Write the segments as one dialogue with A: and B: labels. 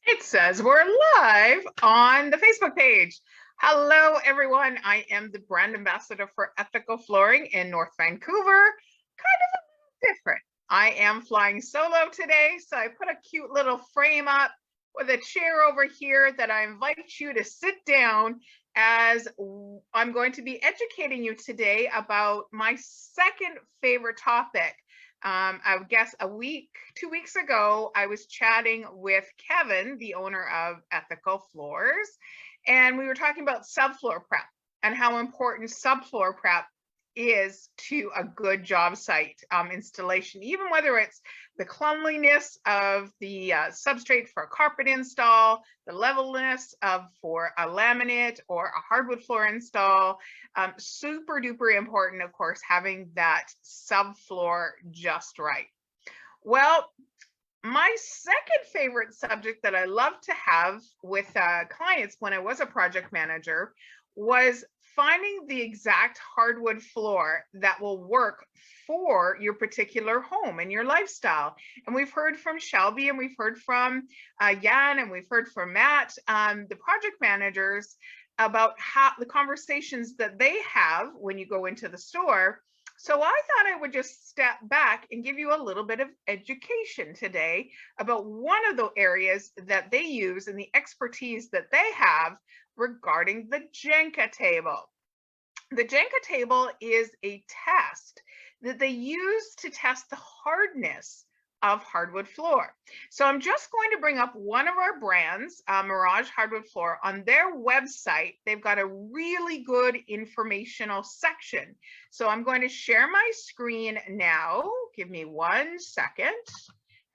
A: It says we're live on the Facebook page. Hello, everyone. I am the brand ambassador for Ethical Flooring in North Vancouver. Kind of a little different. I am flying solo today, so I put a cute little frame up with a chair over here that I invite you to sit down as I'm going to be educating you today about my second favorite topic. I guess 2 weeks ago, I was chatting with Kevin, the owner of Ethical Floors, and we were talking about subfloor prep and how important subfloor prep is to a good job site installation, even whether it's the cleanliness of the substrate for a carpet install, the levelness of for a laminate or a hardwood floor install. Super duper important, of course, having that subfloor just right. Well, my second favorite subject that I love to have with clients when I was a project manager was finding the exact hardwood floor that will work for your particular home and your lifestyle. And we've heard from Shelby, and we've heard from Jan, and we've heard from Matt, the project managers, about how the conversations that they have when you go into the store. So I thought I would just step back and give you a little bit of education today about one of the areas that they use and the expertise that they have regarding the Jenga table. The Jenga table is a test that they use to test the hardness of hardwood floor. So I'm just going to bring up one of our brands, Mirage Hardwood Floor. On their website, they've got a really good informational section. So I'm going to share my screen now. Give me 1 second,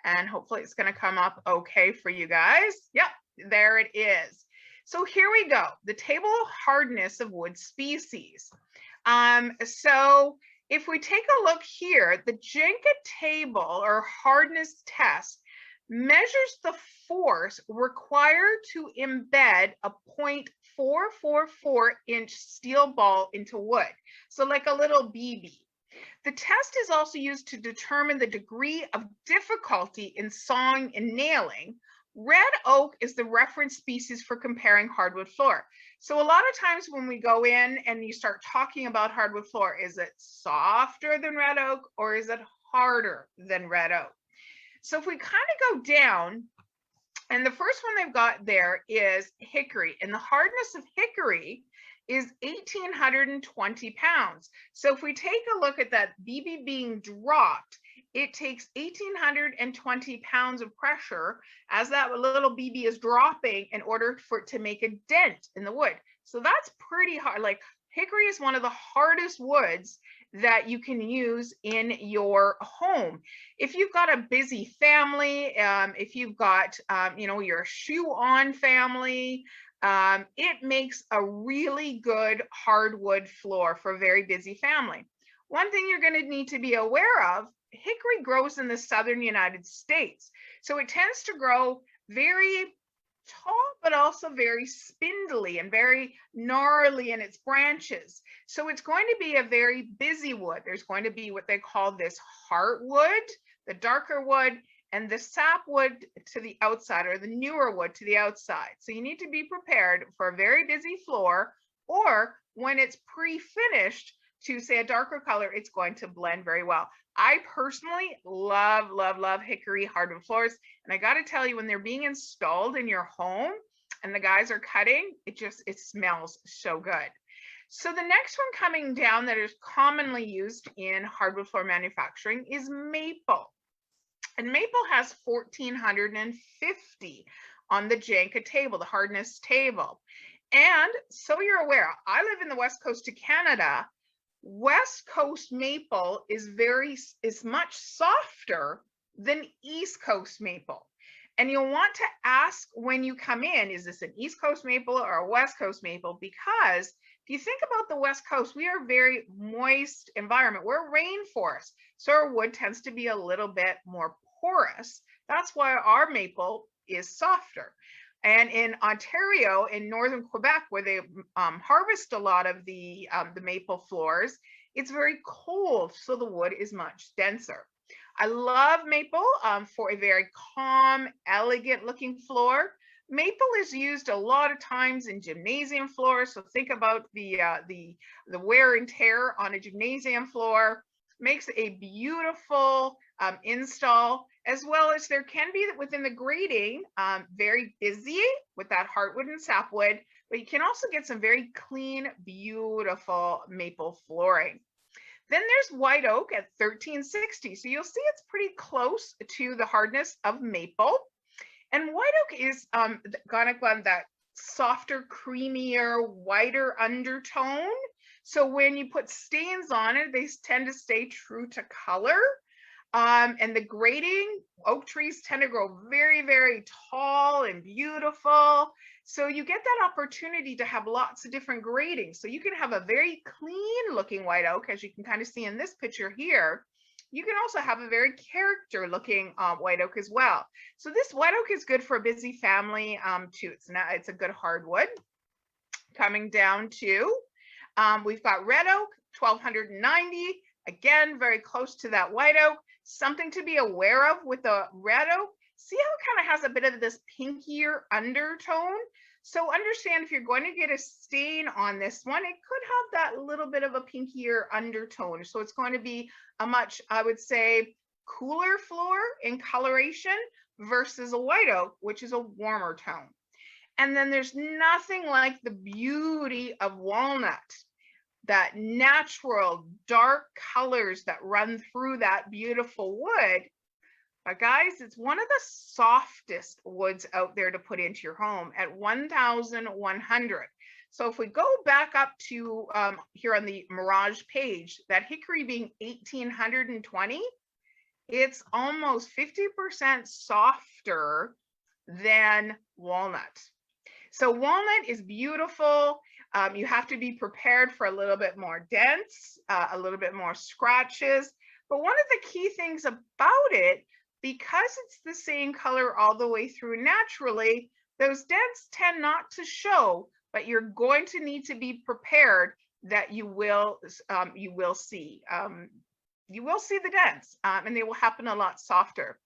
A: and hopefully it's going to come up okay for you guys. Yep, there it is. So here we go, the table hardness of wood species. So if we take a look here, the Jenga table or hardness test measures the force required to embed a 0.444 inch steel ball into wood. So like a little BB. The test is also used to determine the degree of difficulty in sawing and nailing. Red oak is the reference species for comparing hardwood floor. So a lot of times when we go in and you start talking about hardwood floor, is it softer than red oak or is it harder than red oak? So if we kind of go down, and the first one they've got there is hickory, and the hardness of hickory is 1,820 pounds. So if we take a look at that BB being dropped, it takes 1,820 pounds of pressure as that little BB is dropping in order for it to make a dent in the wood. So that's pretty hard. Like hickory is one of the hardest woods that you can use in your home. If you've got a busy family, if you've got, your shoe on family, it makes a really good hardwood floor for a very busy family. One thing you're going to need to be aware of, hickory grows in the southern United States. So it tends to grow very tall, but also very spindly and very gnarly in its branches. So it's going to be a very busy wood. There's going to be what they call this heartwood, the darker wood, and the sapwood to the outside, or the newer wood to the outside. So you need to be prepared for a very busy floor, or when it's pre-finished to say a darker color, it's going to blend very well. I personally love, love, love hickory hardwood floors. And I got to tell you, when they're being installed in your home and the guys are cutting, it smells so good. So the next one coming down that is commonly used in hardwood floor manufacturing is maple. And maple has 1,450 on the Jenga table, the hardness table. And so you're aware, I live in the West Coast of Canada. West Coast maple is much softer than East Coast maple. And you'll want to ask when you come in, is this an East Coast maple or a West Coast maple? Because if you think about the West Coast, we are a very moist environment. We're a rainforest. So our wood tends to be a little bit more porous. That's why our maple is softer. And in Ontario, in northern Quebec, where they harvest a lot of the maple floors, it's very cold, so the wood is much denser. I love maple for a very calm, elegant looking floor. Maple is used a lot of times in gymnasium floors. So think about the wear and tear on a gymnasium floor. Makes a beautiful install, as well as there can be within the grading very busy with that heartwood and sapwood, but you can also get some very clean, beautiful maple flooring. Then there's white oak at 1360. So you'll see it's pretty close to the hardness of maple. And white oak is gonna go that softer, creamier, whiter undertone. So when you put stains on it, they tend to stay true to color. And the grading, oak trees tend to grow very, very tall and beautiful. So you get that opportunity to have lots of different gradings. So you can have a very clean looking white oak, as you can kind of see in this picture here. You can also have a very character looking white oak as well. So this white oak is good for a busy family too. It's a good hardwood. Coming down to, we've got red oak, 1290. Again, very close to that white oak. Something to be aware of with the red oak. See how it kind of has a bit of this pinkier undertone? So understand if you're going to get a stain on this one, it could have that little bit of a pinkier undertone. So it's going to be a much, I would say, cooler floor in coloration versus a white oak, which is a warmer tone. And then there's nothing like the beauty of walnut, that natural dark colors that run through that beautiful wood. But guys, it's one of the softest woods out there to put into your home at 1,100. So if we go back up to here on the Mirage page, that hickory being 1,820, it's almost 50% softer than walnut. So walnut is beautiful. You have to be prepared for a little bit more dents, a little bit more scratches. But one of the key things about it, because it's the same color all the way through naturally, those dents tend not to show, but you're going to need to be prepared that you will see the dents, and they will happen a lot softer.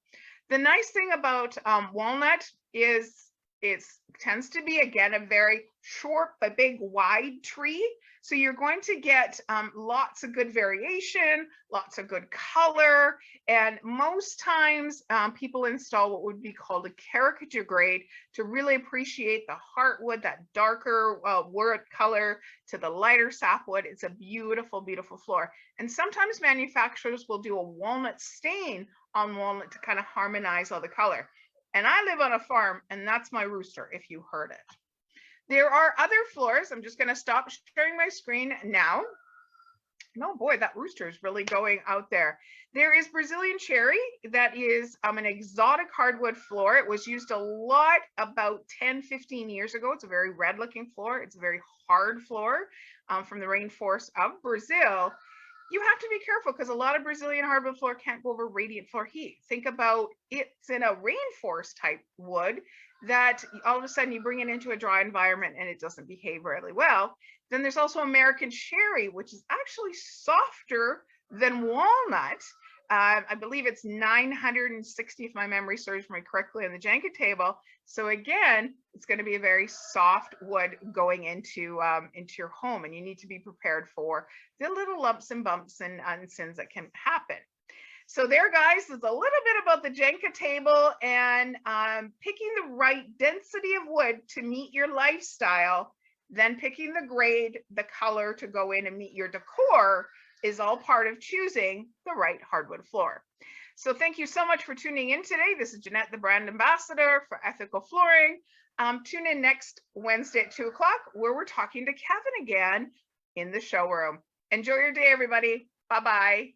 A: The nice thing about walnut is it tends to be, again, a very short but big wide tree. So you're going to get lots of good variation, lots of good color. And most times people install what would be called a caricature grade to really appreciate the heartwood, that darker wood color to the lighter sapwood. It's a beautiful, beautiful floor. And sometimes manufacturers will do a walnut stain on walnut to kind of harmonize all the color. And I live on a farm, and that's my rooster, if you heard it. There are other floors. I'm just going to stop sharing my screen now. No, boy, that rooster is really going out there. There is Brazilian cherry. That is an exotic hardwood floor. It was used a lot about 10, 15 years ago. It's a very red looking floor. It's a very hard floor from the rainforest of Brazil. You have to be careful because a lot of Brazilian hardwood floor can't go over radiant floor heat. Think about it's in a rainforest type wood that all of a sudden you bring it into a dry environment and it doesn't behave really well. Then there's also American cherry, which is actually softer than walnut. I believe it's 960, if my memory serves me correctly, on the Jenga table. So again, it's going to be a very soft wood going into your home, and you need to be prepared for the little lumps and bumps and sins that can happen. So there, guys, is a little bit about the Jenga table and picking the right density of wood to meet your lifestyle, then picking the grade, the color to go in and meet your decor is all part of choosing the right hardwood floor. So thank you so much for tuning in today. This is Jeanette, the brand ambassador for Ethical Flooring. Tune in next Wednesday at 2 o'clock, where we're talking to Kevin again in the showroom. Enjoy your day, everybody. Bye-bye.